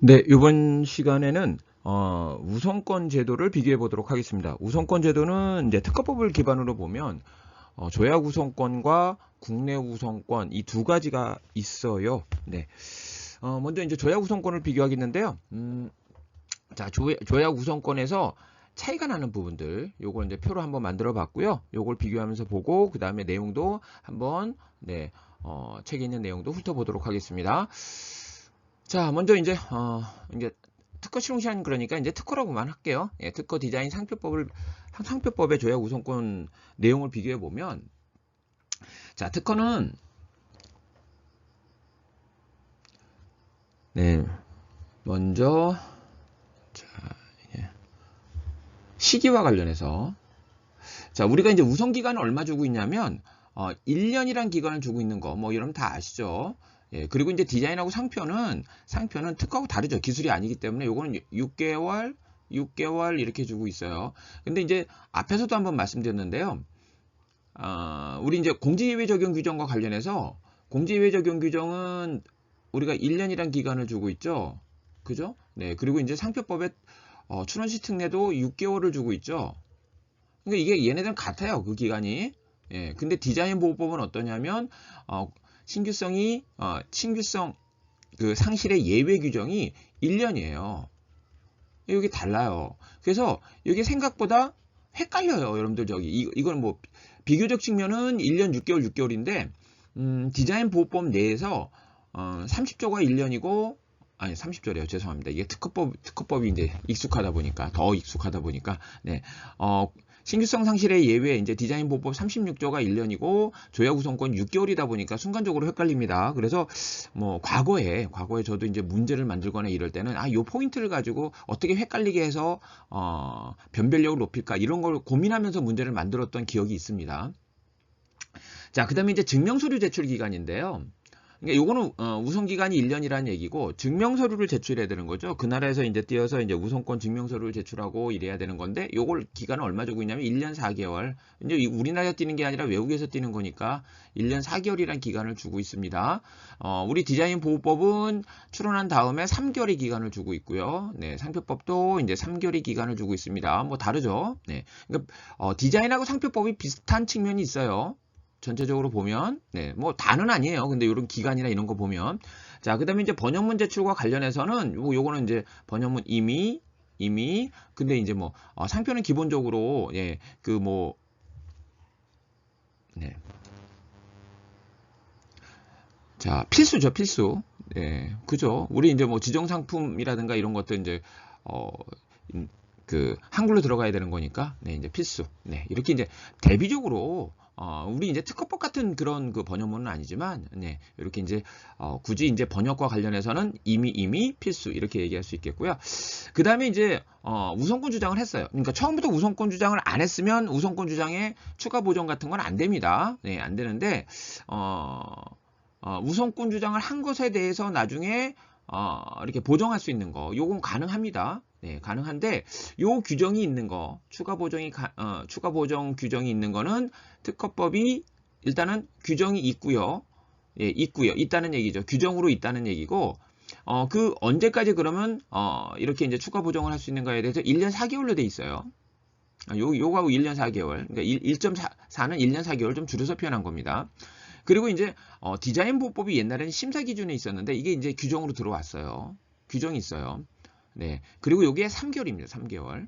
네, 이번 시간에는 우선권 제도를 비교해 보도록 하겠습니다. 우선권 제도는 이제 특허법을 기반으로 보면 조약 우선권과 국내 우선권 이 두 가지가 있어요. 네. 먼저 이제 조약 우선권을 비교하겠는데요. 자, 조약 우선권에서 차이가 나는 부분들, 요걸 이제 표로 한번 만들어 봤고요. 요걸 비교하면서 보고, 그 다음에 내용도 한번, 네, 책에 있는 내용도 훑어보도록 하겠습니다. 자, 먼저 이제 특허 실용 시한 그러니까 이제 특허라고만 할게요. 예, 특허 디자인 상표법의 조약 우선권 내용을 비교해 보면, 자, 특허는 네, 먼저 자, 시기와 관련해서 자, 우리가 이제 우선 기간을 얼마 주고 있냐면 1년이란 기간을 주고 있는 거, 뭐 여러분 다 아시죠? 예, 그리고 이제 디자인하고 상표는 특허하고 다르죠. 기술이 아니기 때문에 요거는 6개월 이렇게 주고 있어요. 근데 이제 앞에서도 한번 말씀드렸는데요. 우리 이제 공제예외 적용 규정과 관련해서 공제예외 적용 규정은 우리가 1년이란 기간을 주고 있죠. 그죠? 네, 그리고 이제 상표법에 출원시 특례도 6개월을 주고 있죠. 그러니까 이게 얘네들은 같아요. 그 기간이. 예, 근데 디자인 보호법은 어떠냐면 신규성 그 상실의 예외 규정이 1년이에요. 이게 달라요. 그래서 이게 생각보다 헷갈려요. 여러분들 이건 뭐 비교적 측면은 1년 6개월인데 디자인 보호법 내에서 30조가 1년이고 아니 30조래요. 죄송합니다. 이게 특허법이 이제 더 익숙하다 보니까 네. 신규성 상실의 예외 이제 디자인 보호법 36조가 1년이고 조약 우선권 6개월이다 보니까 순간적으로 헷갈립니다. 그래서 뭐 과거에 저도 이제 문제를 만들거나 이럴 때는 요 포인트를 가지고 어떻게 헷갈리게 해서 변별력을 높일까 이런 걸 고민하면서 문제를 만들었던 기억이 있습니다. 자, 그다음에 이제 증명서류 제출 기간인데요. 그러니까 요거는 우선 기간이 1년이라는 얘기고 증명서류를 제출해야 되는 거죠. 그 나라에서 이제 띄어서 이제 우선권 증명서류를 제출하고 이래야 되는 건데 요걸 기간을 얼마 주고 있냐면 1년 4개월. 이제 우리나라에서 뛰는 게 아니라 외국에서 뛰는 거니까 1년 4개월이라는 기간을 주고 있습니다. 우리 디자인 보호법은 출원한 다음에 3개월의 기간을 주고 있고요. 네, 상표법도 이제 3개월의 기간을 주고 있습니다. 뭐 다르죠. 네. 그러니까 디자인하고 상표법이 비슷한 측면이 있어요. 전체적으로 보면 네, 뭐 다는 아니에요. 근데 이런 기간이나 이런 거 보면 자, 그다음에 이제 번역문 제출과 관련해서는 요거는 이제 번역문 이미 근데 이제 뭐 상표는 기본적으로 예, 그 뭐 네. 자, 필수죠, 필수. 네, 그죠. 우리 이제 뭐 지정 상품이라든가 이런 것들 이제 그 한글로 들어가야 되는 거니까 네, 이제 필수. 네, 이렇게 이제 대비적으로 우리 이제 특허법 같은 그런 그 번역문은 아니지만, 네, 이렇게 이제, 굳이 이제 번역과 관련해서는 이미 필수, 이렇게 얘기할 수 있겠고요. 그 다음에 이제, 우선권 주장을 했어요. 그러니까 처음부터 우선권 주장을 안 했으면 우선권 주장에 추가 보정 같은 건 안 됩니다. 네, 안 되는데, 우선권 주장을 한 것에 대해서 나중에, 이렇게 보정할 수 있는 거, 요건 가능합니다. 네, 가능한데 요 규정이 있는 거 추가 보정 규정이 있는 거는 특허법이 일단은 규정이 있고요. 예, 있다는 얘기죠. 규정으로 있다는 얘기고 그 언제까지 그러면 이렇게 이제 추가 보정을 할 수 있는가에 대해서 1년 4개월로 돼 있어요. 요거하고 1년 4개월. 그러니까 1.4는 1년 4개월 좀 줄여서 표현한 겁니다. 그리고 이제 디자인 보호법이 옛날에는 심사 기준에 있었는데 이게 이제 규정으로 들어왔어요. 규정이 있어요. 네. 그리고 여기에 3개월입니다. 3개월.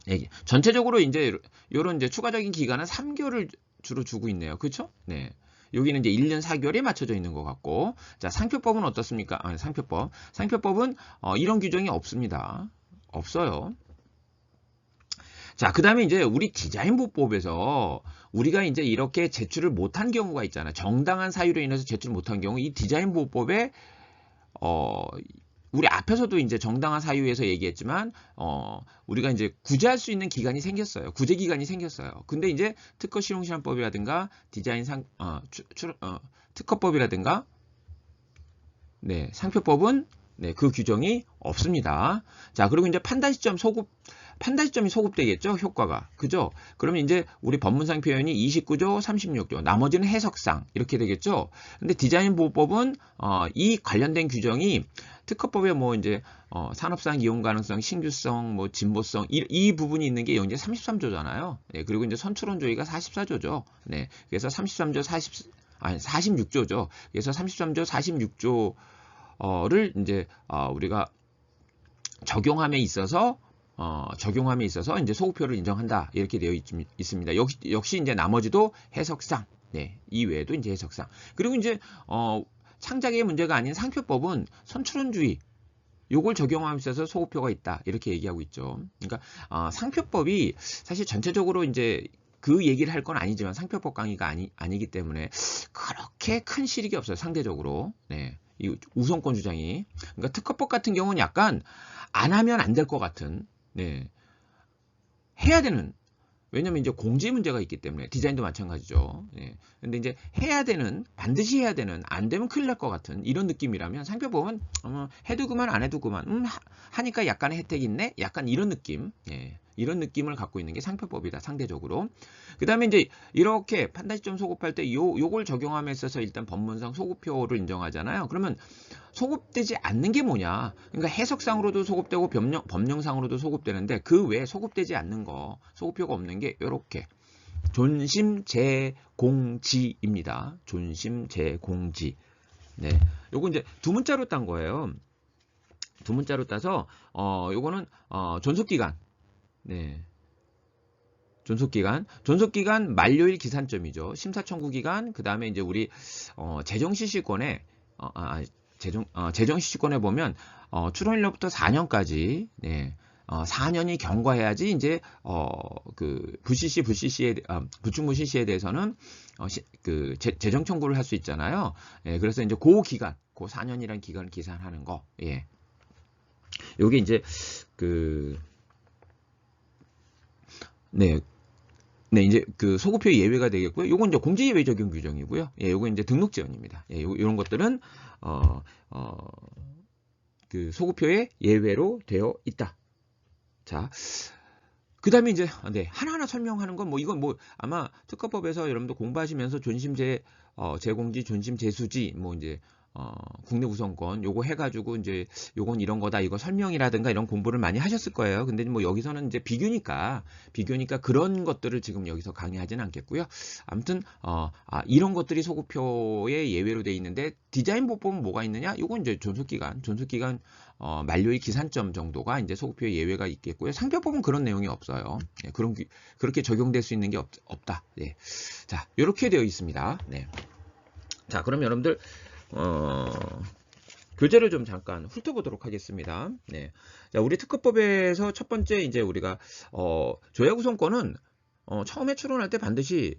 네. 전체적으로 이제 요런 이제 추가적인 기간은 3개월을 주로 주고 있네요. 그렇죠? 네. 여기는 이제 1년 4개월에 맞춰져 있는 것 같고. 자, 상표법은 어떻습니까? 상표법은 이런 규정이 없습니다. 없어요. 자, 그 다음에 이제 우리 디자인 보호법에서 우리가 이제 이렇게 제출을 못한 경우가 있잖아. 정당한 사유로 인해서 제출 못한 경우 이 디자인 보호법에 우리 앞에서도 이제 정당한 사유에서 얘기했지만 우리가 이제 구제할 수 있는 기간이 생겼어요. 구제 기간이 생겼어요. 근데 이제 특허 실용 시한법이라든가 특허법이라든가 네, 상표법은 네, 그 규정이 없습니다. 자, 그리고 이제 판단 시점이 소급되겠죠, 효과가. 그죠? 그러면 이제 우리 법문상 표현이 29조, 36조, 나머지는 해석상 이렇게 되겠죠. 근데 디자인 보호법은 이 관련된 규정이 특허법에 뭐 이제 산업상 이용 가능성, 신규성, 뭐 진보성 이 부분이 있는 게 이제 33조잖아요. 네, 그리고 이제 선출원 조의가 44조죠. 네, 그래서 33조 46조죠. 그래서 33조 46조를 이제 우리가 적용함에 있어서 이제 소급표를 인정한다 이렇게 되어 있습니다. 역시 이제 나머지도 해석상, 네, 이외에도 이제 해석상. 그리고 이제 창작의 문제가 아닌 상표법은 선출원주의 요걸 적용함에 있어서 소급표가 있다 이렇게 얘기하고 있죠. 그러니까 상표법이 사실 전체적으로 이제 그 얘기를 할 건 아니지만 상표법 강의가 아니기 때문에 그렇게 큰 실익이 없어요. 상대적으로. 네. 이 우선권 주장이. 그러니까 특허법 같은 경우는 약간 안 하면 안 될 것 같은, 네. 해야 되는, 왜냐면 이제 공지 문제가 있기 때문에 디자인도 마찬가지죠. 예. 근데 이제 해야 되는, 반드시 해야 되는, 안 되면 큰일 날 것 같은 이런 느낌이라면 상표법은 해도 그만 안 해도 그만 하니까 약간의 혜택이 있네? 약간 이런 느낌. 예. 이런 느낌을 갖고 있는 게 상표법이다. 상대적으로. 그 다음에 이제 이렇게 판단시점 소급할 때 요걸 적용함에 있어서 일단 법문상 소급표를 인정하잖아요. 그러면 소급되지 않는 게 뭐냐? 그러니까 해석상으로도 소급되고 법령상으로도 소급되는데 그 외에 소급되지 않는 거, 소급표가 없는 게 이렇게 존심제공지입니다. 존심제공지. 네, 요거 이제 두 문자로 딴 거예요. 두 문자로 따서 요거는 존속기간. 네. 존속기간 만료일 기산점이죠. 심사청구기간, 그 다음에 이제 우리 재정실시권에 재정실시권에 보면 출원일로부터 4년까지, 네, 4년이 경과해야지 이제 그 부충분 실시에 대해서는 그 재정 청구를 할 수 있잖아요. 예, 그래서 이제 그 기간, 그 4년이라는 기간을 계산하는 거. 예. 요게 이제 네, 이제 그 소급표 예외가 되겠고요. 요건 이제 공제 예외 적용 규정이고요. 예, 요건 이제 등록 지원입니다. 예, 요런 것들은 그 소급표의 예외로 되어 있다. 자, 그다음에 이제 네, 하나하나 설명하는 건 뭐 이건 뭐 아마 특허법에서 여러분들 공부하시면서 제공지, 존심 제수지 뭐 이제 국내 우선권 요거 해가지고 이제 요건 이런 거다 이거 설명이라든가 이런 공부를 많이 하셨을 거예요. 근데 뭐 여기서는 이제 비교니까 그런 것들을 지금 여기서 강의하지는 않겠고요. 아무튼 이런 것들이 소급표의 예외로 돼 있는데 디자인 보법은 뭐가 있느냐? 요건 이제 존속기간 만료일 기산점 정도가 이제 소급표의 예외가 있겠고요. 상표법은 그런 내용이 없어요. 네, 그렇게 적용될 수 있는 게 없다. 네. 자, 이렇게 되어 있습니다. 네. 자, 그럼 여러분들 교재를 좀 잠깐 훑어보도록 하겠습니다. 네. 자, 우리 특허법에서 첫 번째 이제 우리가 조약 우선권은 처음에 출원할 때 반드시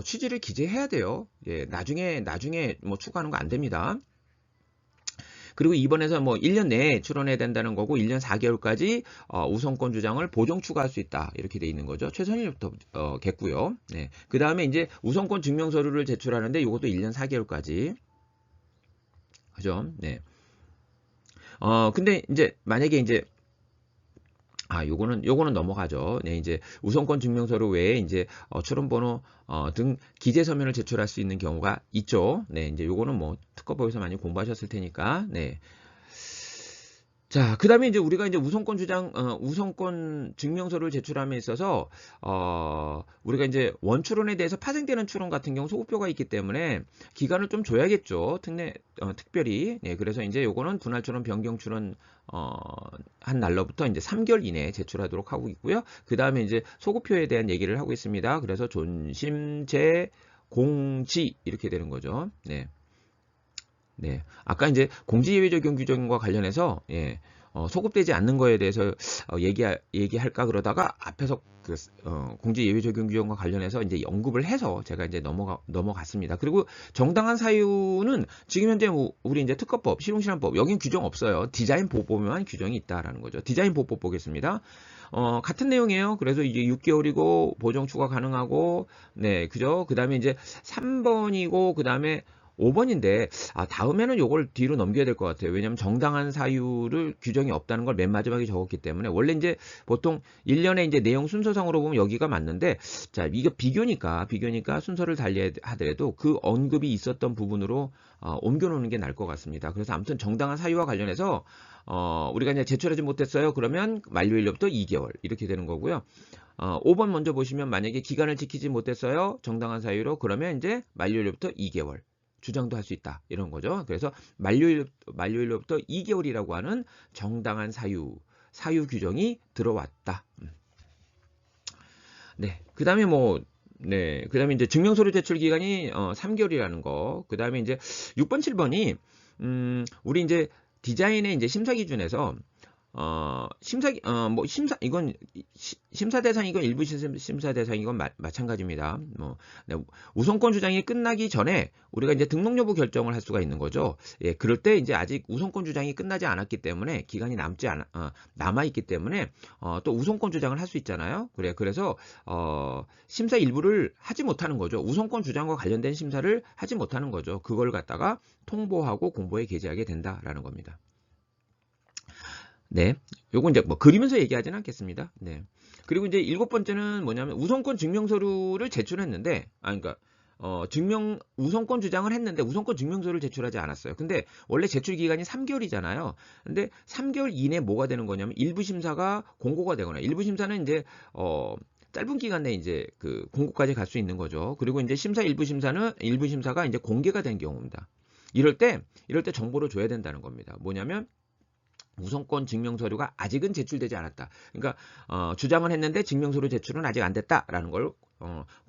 취지를 기재해야 돼요. 예, 나중에 뭐 추가하는 거 안 됩니다. 그리고 이번에서 뭐 1년 내에 출원해야 된다는 거고 1년 4개월까지 우선권 주장을 보정 추가할 수 있다. 이렇게 돼 있는 거죠. 최선일부터 겠고요. 네. 그 다음에 이제 우선권 증명서류를 제출하는데 이것도 1년 4개월까지. 그죠? 네. 근데 이제 만약에 이제 요거는 넘어가죠. 네, 이제 우선권 증명서류 외에 이제 출원번호 등 기재 서면을 제출할 수 있는 경우가 있죠. 네, 이제 요거는 뭐 특허법에서 많이 공부하셨을 테니까. 네. 자, 그 다음에 이제 우리가 이제 우선권 증명서를 제출함에 있어서, 우리가 이제 원출원에 대해서 파생되는 출원 같은 경우 소급표가 있기 때문에 기간을 좀 줘야겠죠. 특별히. 네, 그래서 이제 요거는 분할 출원, 변경 출원, 한 날로부터 이제 3개월 이내에 제출하도록 하고 있고요. 그 다음에 이제 소급표에 대한 얘기를 하고 있습니다. 그래서 존심제 공지 이렇게 되는 거죠. 네. 네, 아까 이제 공지예외 적용 규정과 관련해서 소급되지 않는 거에 대해서 얘기할까 그러다가 앞에서 그 공지예외 적용 규정과 관련해서 이제 언급을 해서 제가 이제 넘어갔습니다. 그리고 정당한 사유는 지금 현재 우리 이제 특허법, 실용실험법 여긴 규정 없어요. 디자인 보호법에만 규정이 있다라는 거죠. 디자인 보호법 보겠습니다. 같은 내용이에요. 그래서 이제 6개월이고 보정 추가 가능하고 네, 그죠? 그다음에 이제 3번이고 그다음에 5번인데 다음에는 요걸 뒤로 넘겨야 될 것 같아요. 왜냐면 정당한 사유를 규정이 없다는 걸 맨 마지막에 적었기 때문에 원래 이제 보통 1년에 이제 내용 순서상으로 보면 여기가 맞는데 자, 이거 비교니까 순서를 달리해야 하더라도 그 언급이 있었던 부분으로 옮겨 놓는 게 나을 것 같습니다. 그래서 아무튼 정당한 사유와 관련해서 우리가 이제 제출하지 못했어요. 그러면 만료일로부터 2개월 이렇게 되는 거고요. 5번 먼저 보시면 만약에 기간을 지키지 못했어요. 정당한 사유로 그러면 이제 만료일로부터 2개월. 주장도 할 수 있다. 이런 거죠. 그래서 만료일로부터 2개월이라고 하는 정당한 사유 규정이 들어왔다. 네. 그 다음에 그 다음에 이제 증명서류 제출 기간이 3개월이라는 거. 그 다음에 이제 6번, 7번이, 우리 이제 디자인의 이제 심사 기준에서 심사 대상이건 일부 심사 대상이건 마찬가지입니다. 네, 우선권 주장이 끝나기 전에 우리가 이제 등록 여부 결정을 할 수가 있는 거죠. 예, 그럴 때 이제 아직 우선권 주장이 끝나지 않았기 때문에 기간이 남아 있기 때문에 또 우선권 주장을 할 수 있잖아요. 그래서 심사 일부를 하지 못하는 거죠. 우선권 주장과 관련된 심사를 하지 못하는 거죠. 그걸 갖다가 통보하고 공보에 게재하게 된다라는 겁니다. 네. 요건 이제 그리면서 얘기하지는 않겠습니다. 네. 그리고 이제 7번째는 뭐냐면 우선권 증명서류를 제출했는데, 그러니까, 우선권 주장을 했는데 우선권 증명서를 제출하지 않았어요. 근데 원래 제출 기간이 3개월이잖아요. 근데 3개월 이내 뭐가 되는 거냐면 일부 심사가 공고가 되거나 일부 심사는 이제, 짧은 기간 내에 이제 그 공고까지 갈 수 있는 거죠. 그리고 이제 일부 심사가 이제 공개가 된 경우입니다. 이럴 때 정보를 줘야 된다는 겁니다. 뭐냐면, 우선권 증명서류가 아직은 제출되지 않았다. 그러니까 주장을 했는데 증명서류 제출은 아직 안 됐다라는 걸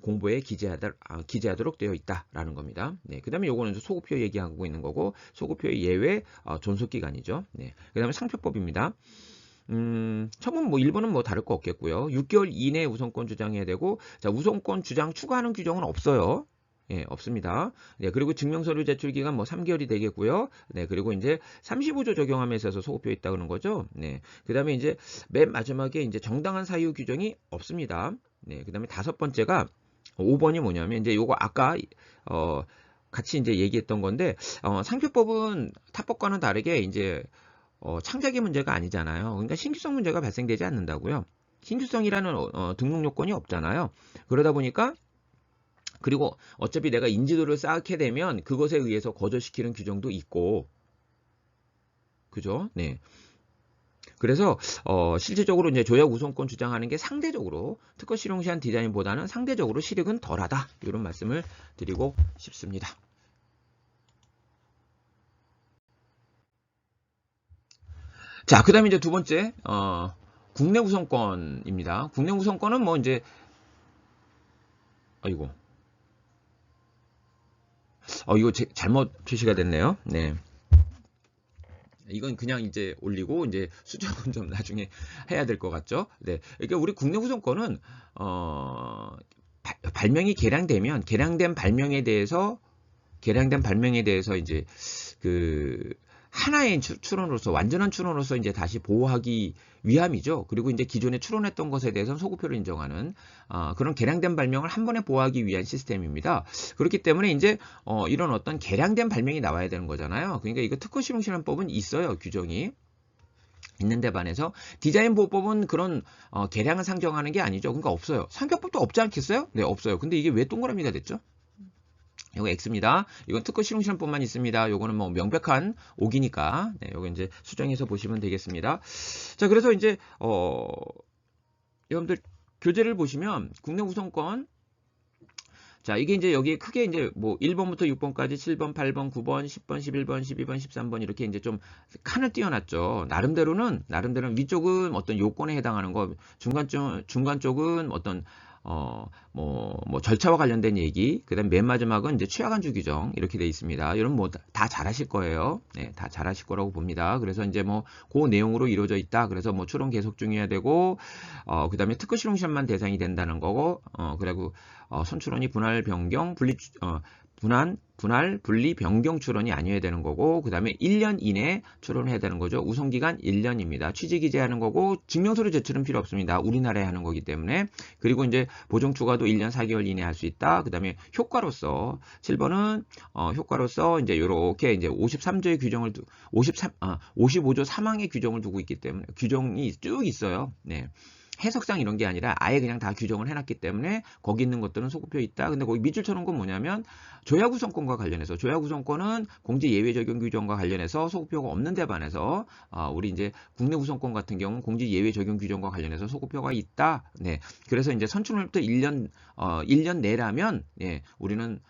공보에 기재하도록 되어 있다라는 겁니다. 네, 그다음에 요거는 소급표 얘기하고 있는 거고 소급표의 예외 존속기간이죠. 네, 그다음에 상표법입니다. 처음은 1번은 다를 거 없겠고요. 6개월 이내에 우선권 주장해야 되고 자, 우선권 주장 추가하는 규정은 없어요. 예, 없습니다. 네, 그리고 증명서류 제출 기간 3개월이 되겠고요. 네, 그리고 이제 35조 적용함에 있어서 소급표 있다 그러는 거죠. 네. 그다음에 이제 맨 마지막에 이제 정당한 사유 규정이 없습니다. 네, 그다음에 5번째가 5번이 뭐냐면 이제 요거 아까 같이 이제 얘기했던 건데 상표법은 타법과는 다르게 이제 창작의 문제가 아니잖아요. 그러니까 신규성 문제가 발생되지 않는다고요. 신규성이라는 등록 요건이 없잖아요. 그러다 보니까 그리고 어차피 내가 인지도를 쌓게 되면 그것에 의해서 거절시키는 규정도 있고, 그죠? 네. 그래서 실질적으로 이제 조약 우선권 주장하는 게 상대적으로 특허 실용 시한 디자인보다는 상대적으로 실익은 덜하다. 이런 말씀을 드리고 싶습니다. 자, 그다음에 이제 두 번째 국내 우선권입니다. 국내 우선권은 이제 아이고. 이거 잘못 표시가 됐네요. 네. 이건 그냥 이제 올리고 이제 수정은 좀 나중에 해야 될 것 같죠? 네. 그러니까 우리 국내 우선권은 발명이 개량된 발명에 대해서 이제 그 하나의 추론으로서 완전한 추론으로서 이제 다시 보호하기 위함이죠. 그리고 이제 기존에 추론했던 것에 대해서는 소급표를 인정하는 그런 개량된 발명을 한 번에 보호하기 위한 시스템입니다. 그렇기 때문에 이제 이런 어떤 개량된 발명이 나와야 되는 거잖아요. 그러니까 이거 특허 실용 실현법은 있어요, 규정이. 있는데 반해서 디자인 보호법은 그런 개량을 상정하는 게 아니죠. 그러니까 없어요. 상표법도 없지 않겠어요? 네, 없어요. 근데 이게 왜 동그라미가 됐죠? 이거 X입니다. 이건 특허 실용 실험법만 있습니다. 요거는 명백한 오기니까 네, 요거 이제 수정해서 보시면 되겠습니다. 자, 그래서 이제 여러분들 교재를 보시면 국내 우선권 자, 이게 이제 여기 크게 이제 1번부터 6번까지 7번, 8번, 9번, 10번, 11번, 12번, 13번 이렇게 이제 좀 칸을 띄워놨죠. 나름대로는 위쪽은 어떤 요건에 해당하는 거, 중간 쪽은 어떤 절차와 관련된 얘기, 그 다음 맨 마지막은 이제 취약안주 규정, 이렇게 돼 있습니다. 여러분 다 잘하실 거예요. 네, 다 잘하실 거라고 봅니다. 그래서 이제 그 내용으로 이루어져 있다. 그래서 추론 계속 중해야 되고, 그 다음에 특허 실용 시험만 대상이 된다는 거고, 그리고 선출원이 분할 변경, 분한, 분할, 분리, 변경 출원이 아니어야 되는 거고, 그 다음에 1년 이내에 출원을 해야 되는 거죠. 우선기간 1년입니다. 취직이제하는 거고, 증명서류 제출은 필요 없습니다. 우리나라에 하는 거기 때문에. 그리고 이제 보정 추가도 1년 4개월 이내에 할 수 있다. 그 다음에 효과로서 7번은 효과로서 이제 요렇게 이제 53조의 규정을 55조 3항의 규정을 두고 있기 때문에 규정이 쭉 있어요. 네. 해석상 이런 게 아니라 아예 그냥 다 규정을 해놨기 때문에 거기 있는 것들은 소급표 있다. 근데 거기 밑줄 쳐놓은 건 뭐냐면 조약구성권과 관련해서 조약구성권은 공제 예외 적용 규정과 관련해서 소급표가 없는 데 반해서 우리 이제 국내 구성권 같은 경우는 공제 예외 적용 규정과 관련해서 소급표가 있다. 네. 그래서 이제 선출로부터 1년 내라면 예, 우리는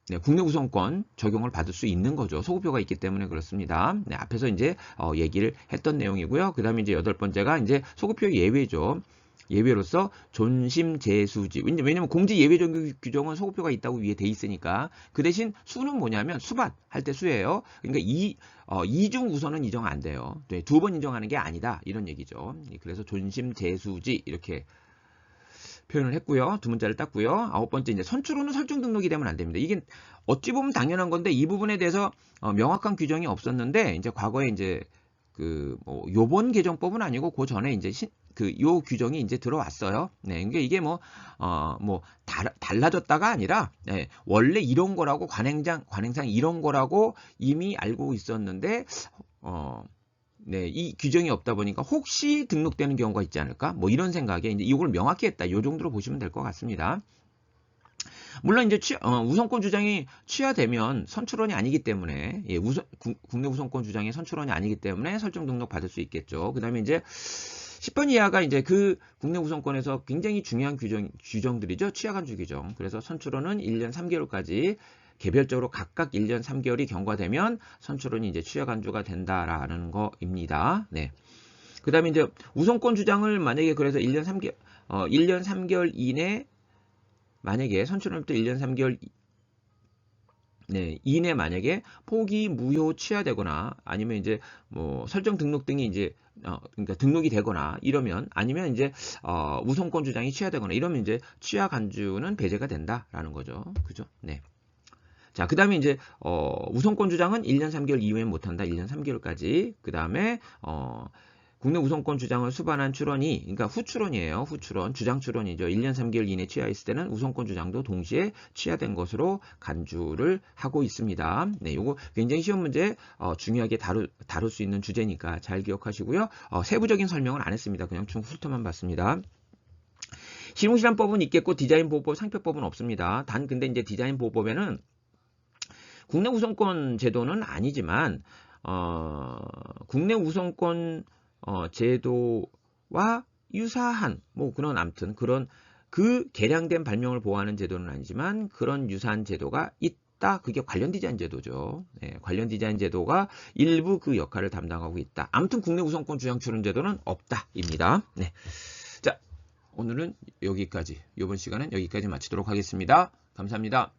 네, 국내 구성권 적용을 받을 수 있는 거죠. 소급표가 있기 때문에 그렇습니다. 네, 앞에서 이제 얘기를 했던 내용이고요. 그 다음에 이제 8번째가 이제 소급표 예외죠. 예외로서 존심재수지. 왜냐면 공제 예외 적용 규정은 소급표가 있다고 위에 돼 있으니까. 그 대신 수는 뭐냐면 수밭 할 때 수예요. 그러니까 이중 우선은 인정 안 돼요. 네, 2번 인정하는 게 아니다. 이런 얘기죠. 그래서 존심재수지 이렇게 표현을 했고요. 두 문자를 땄고요. 9번째 이제 선출호는 설정 등록이 되면 안 됩니다. 이게 어찌 보면 당연한 건데 이 부분에 대해서 명확한 규정이 없었는데 이제 과거에 이제 요번 개정법은 아니고 그 전에 이제 요 규정이 이제 들어왔어요. 네, 그러니까 이게 달라졌다가 아니라 네, 원래 이런 거라고 관행상 이런 거라고 이미 알고 있었는데 네, 이 규정이 없다 보니까 혹시 등록되는 경우가 있지 않을까? 뭐 이런 생각에 이제 이걸 명확히 했다. 이 정도로 보시면 될 것 같습니다. 물론 이제 우선권 주장이 취하되면 선출원이 아니기 때문에 예, 국내 우선권 주장이 선출원이 아니기 때문에 설정 등록 받을 수 있겠죠. 그다음에 이제 10번 이하가 이제 그 국내 우선권에서 굉장히 중요한 규정들이죠. 취하간주 규정. 그래서 선출원은 1년 3개월까지 개별적으로 각각 1년 3개월이 경과되면 선출원이 이제 취하간주가 된다라는 거입니다. 네. 그 다음에 이제 우선권 주장을 만약에 그래서 1년 3개월 이내 만약에 선출원부터 1년 3개월 네, 이내 만약에 포기 무효 취하되거나 아니면 이제 설정 등록 등이 이제 그러니까 등록이 되거나 이러면 아니면 이제 우선권 주장이 취하되거나 이러면 이제 취하 간주는 배제가 된다라는 거죠. 그죠? 네. 자, 그 다음에 이제, 우선권 주장은 1년 3개월 이후엔 못한다. 1년 3개월까지. 그 다음에, 국내 우선권 주장을 수반한 출원이, 그러니까 후출원이에요. 후출원. 주장 출원이죠. 1년 3개월 이내 취하했을 때는 우선권 주장도 동시에 취하된 것으로 간주를 하고 있습니다. 네, 요거 굉장히 시험 문제, 중요하게 다룰 수 있는 주제니까 잘 기억하시고요. 세부적인 설명은 안 했습니다. 그냥 총 훑어만 봤습니다. 실용실험법은 있겠고, 디자인보호법, 상표법은 없습니다. 단, 근데 이제 디자인보호법에는 국내 우선권 제도는 아니지만 국내 우선권 제도와 유사한 그런 아무튼 그런 그 개량된 발명을 보호하는 제도는 아니지만 그런 유사한 제도가 있다. 그게 관련 디자인 제도죠. 네, 관련 디자인 제도가 일부 그 역할을 담당하고 있다. 아무튼 국내 우선권 주장 출원 제도는 없다입니다. 네. 자, 오늘은 여기까지. 이번 시간은 여기까지 마치도록 하겠습니다. 감사합니다.